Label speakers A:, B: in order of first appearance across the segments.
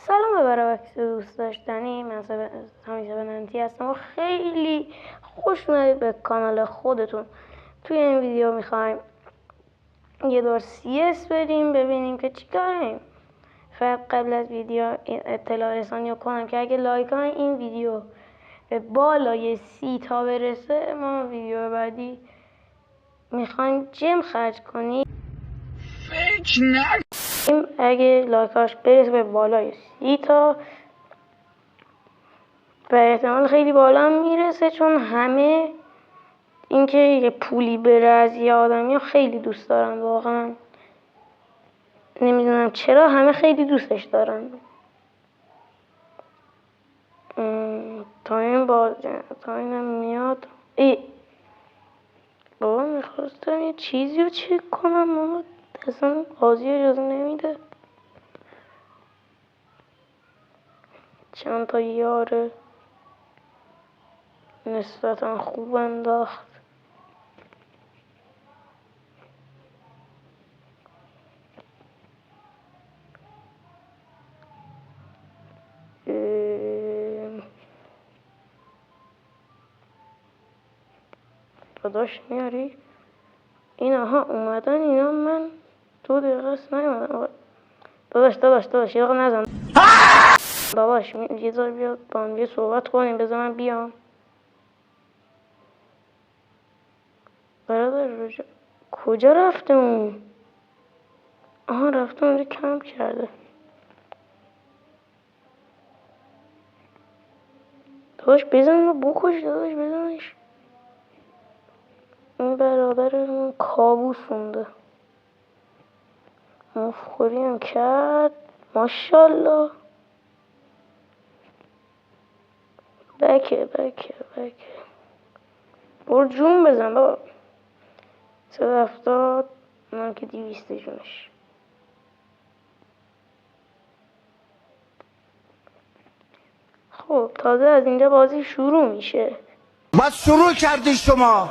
A: سلام ببرابکس دوست داشتنی، من همیشه بننتی هستم و خیلی خوش اومدید به کانال خودتون. توی این ویدیو میخوایم یه دور CS بریم ببینیم که چی کاریم. فقط قبل از ویدیو اطلاع رسانی کنم که اگه لایک های این ویدیو به بالای 30 تا برسه، ما ویدیو بعدی میخوایم جیم خرج کنیم. اگه لایکاش برسه به بالای 30 تا به احتمال خیلی بالا میرسه، چون همه اینکه یه پولی بره از یه آدمی خیلی دوست دارن. واقعا نمیدونم چرا همه خیلی دوستش دارن. تایم میاد. بابا میخواستم یه چیزی رو چک کنم، اما اصلا بازی اجازه نمیده. چند تا یار نسبتا خوب انداخت. داداش میاری؟ اینها اومدن، اینا من 2 دقیقه است نیومدم. داداش یه دقیقه نزن. داداش یه ذره بیاد با هم یه صحبت کنیم، بذار من بیام. برادر کجا رفته اون؟ آها رفته اونجا کمپ کرده. داداش بزن رو بکش، داداش بزنش. این برادرمون کابوس مونده. مفخوری هم کرد، ماشالله. بکه برو جون بزن بابا. 170 من که 200 جونش. خب تازه از اینجا بازی شروع میشه.
B: باید شروع کردی شما.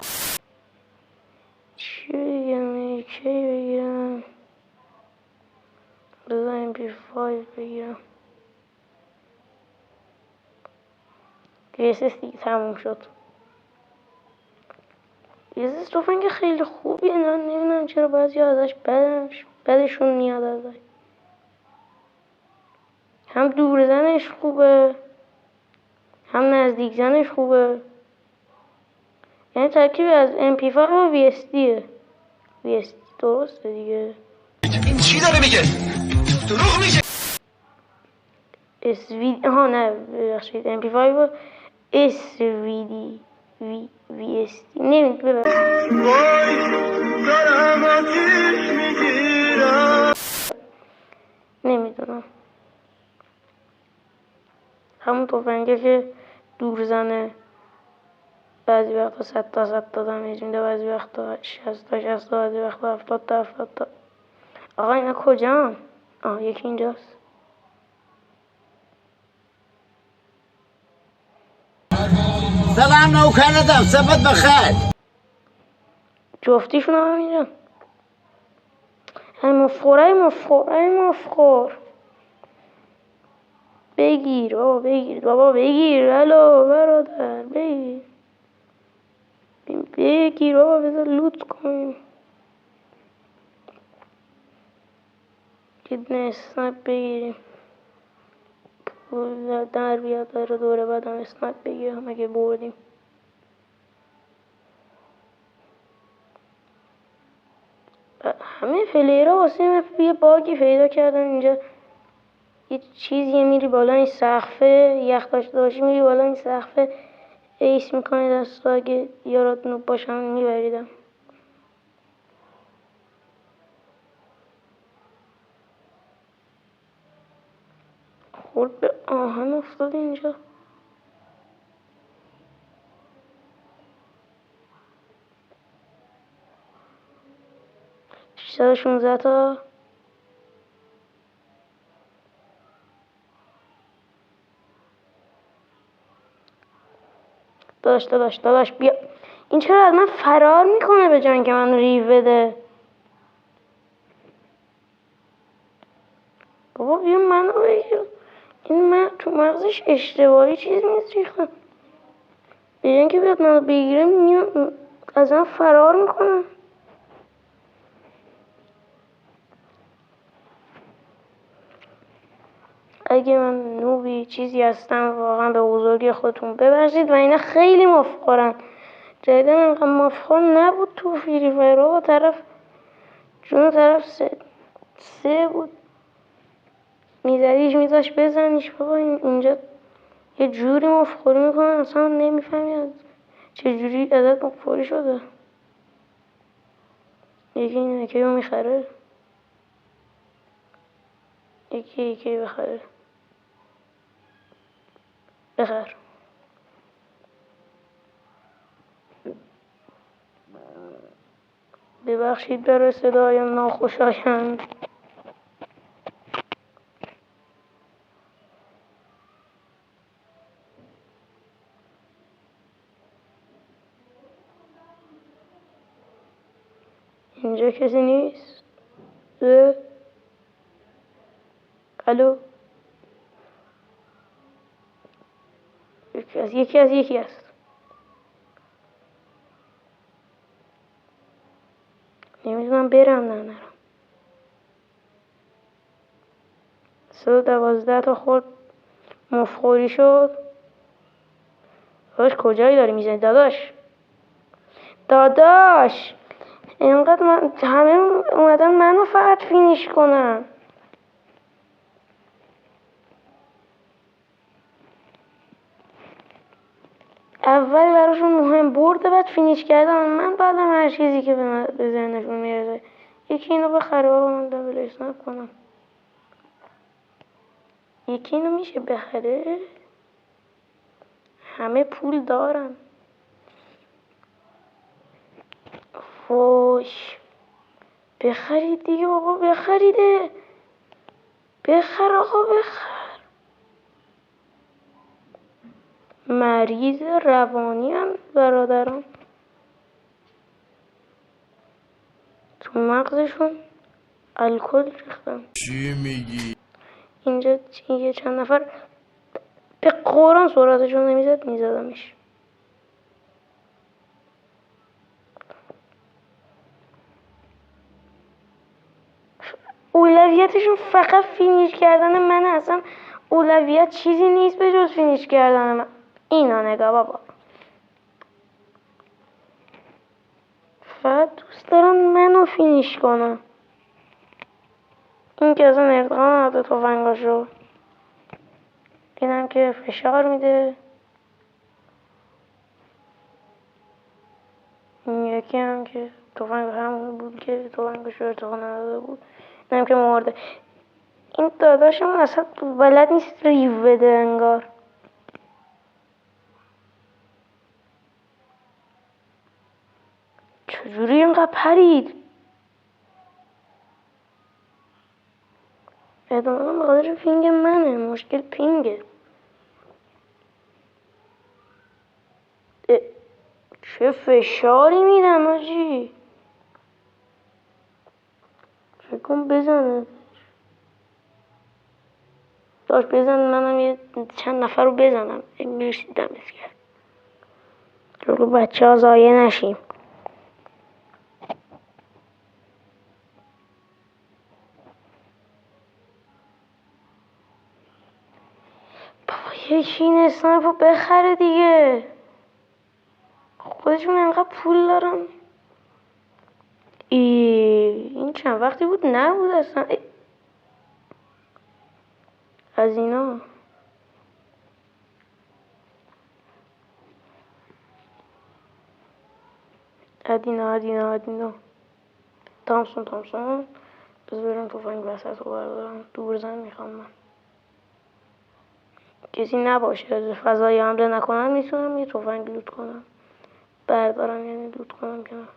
A: چی بگیرم؟ کی بگیرم؟ بذار MP5 بگیرم. DSS دیگه تموم شد. DSS تفنگ خیلی خوبیه، نه نمیدونم چرا بعضی ازش بدشون میاد ازش. هم دور زنش خوبه، هم نزدیک زنش خوبه. یعنی ترکیب از MP5 و VSD. VSD درسته دیگه.
B: این چی داره میگه؟ دروغ میگه.
A: SVD ها نه ببخشید MP5 و SVD VSD نمیدونم. همون تفنگه که دور زنه، بعضی وقتا 100 تا دمیج میده، بعضی وقتا 60 تا، بعضی وقتا 70 تا. آقا اینا کجان؟ یکی اینجاست.
B: سلام نوکرتم، سبت بخیر.
A: جفتیشون هم اینجا. مفخور بگیر بابا بگیر. الو برادر بگیر بابا، بذار لوت کنیم. یه اسنایپ بگیریم، پول در بیاد. داره دوره بعد هم اسنایپ بگیرم اگه بردیم. همه پلیرها واسه یه باگی پیدا کردن اینجا. یه چیزی میری بالا این سقفه، یخ داشته باشی میری بالا این سقفه، ایس میکنی دستا. اگه یارات نوب باشن میبریدم. خورد به آهن افتاد اینجا. 616 تا. داداش بیا. این چرا از من فرار میکنه به جای اینکه من ریو بده؟ بابا بیا منو بگیر. مغزش اشتباهی چیز میریخه. به اینکه بیاد منو بگیره از من فرار میکنه. اگه من نوبی چیزی هستم واقعا به بزرگی خودتون ببخشید و اینا خیلی مفخورن. جدیدن انقدر مفخور نبود تو فری فایر. بابا طرف جون طرف سه بود میزدیش میذاش بزنیش. بابا اینجا یه جوری مفخوری میکنن اصلا نمیفهمی چجوری عدد مفخوری شده. یکی این یکی رو میخره، یکی بخره. بخر. ببخشید برای صدایم ناخوشایند. اینجا کسی نیست؟ الو؟ یکی است. نمیدونم برم نه نرم. 112 تا خورد مفخوری شد. داداش کجایی داری میزنی داداش اینقدر همه اومدن منو فقط فینیش کنن. اول براشون مهم برده بعد فینیش کردن. من بعدم هر چیزی که به ذهنشون میرسه. یکی اینو بخره بابا من دبل اسنپ کنم. یکی اینو میشه بخره؟ همه پول دارن. ووش بخرید دیگه بابا بخریده. بخر آقا بخر. مریض روانی هم برادران. تو مغزشون الکل ریختن.
B: چی میگی؟
A: اینجا یه چند نفر به قرآن سرعتشون نمیزد میزدمش. اولویتشون فقط فینیش کردن من. اصلا اولویت چیزی نیست به جز فینیش کردن من. اینا نگاه بابا فقط دوست دارن منو فینیش کنن. این که اصلا ارتقا نداره تفنگاشو. اینم که فشار میده. این یکی هم که تفنگ همون بود که تفنگاشو ارتقا نداده بود. اینم که مرده. این داداشمون اصلا بلد نیست ریو بده انگار. چجوری اینقدر پرید؟ احتمالا به خاطر پینگ منه. مشکل پینگه. چه فشاری میدم آجی. فکر کن بزنه. داشت بزن منم یه چند نفر رو بزنم. میرسیدم بسید جلو بچه ها ضایع نشیم. بابا یکی این اسنایپ رو بخره دیگه. خودشون انقدر پول دارن. این چند وقتی بود نبود اصلا. از اینا ادینا تامسون بذار برم تفنگ وسط رو بردارم. دورزن میخوام من. کسی نباشه از فضای حمله نکنن میتونم یه تفنگ لوت کنم. بردارم یعنی لوت کنم که نه.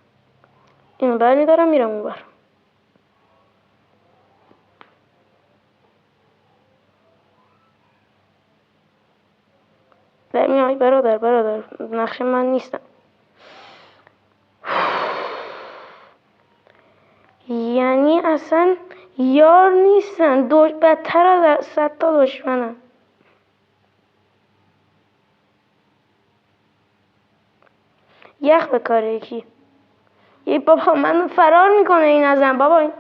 A: اینو برمیدارم میرم اون بر. میای برادر نقش من نیستم. یعنی اصلا یار نیستن. بدتر از 100 تا دشمنن. یخ به کار یکی. یه بابا من فرار میکنه این ازم بابا این.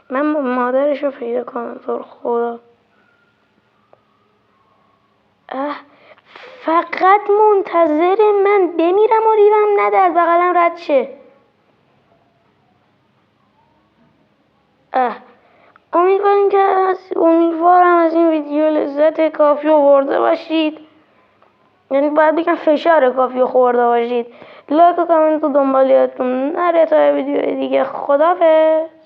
A: من مادرش رو پیدا کنم تو خدا. فقط منتظر من بمیرم و ریوم نده از بغلم رد شه. امیدوارم از این ویدیو لذت کافی آورده باشید. یعنی باید بگم فشار کافی خورده باشید. لایک و کامنت و دنبالیتون نره تا ویدیو دیگه. خدافظ.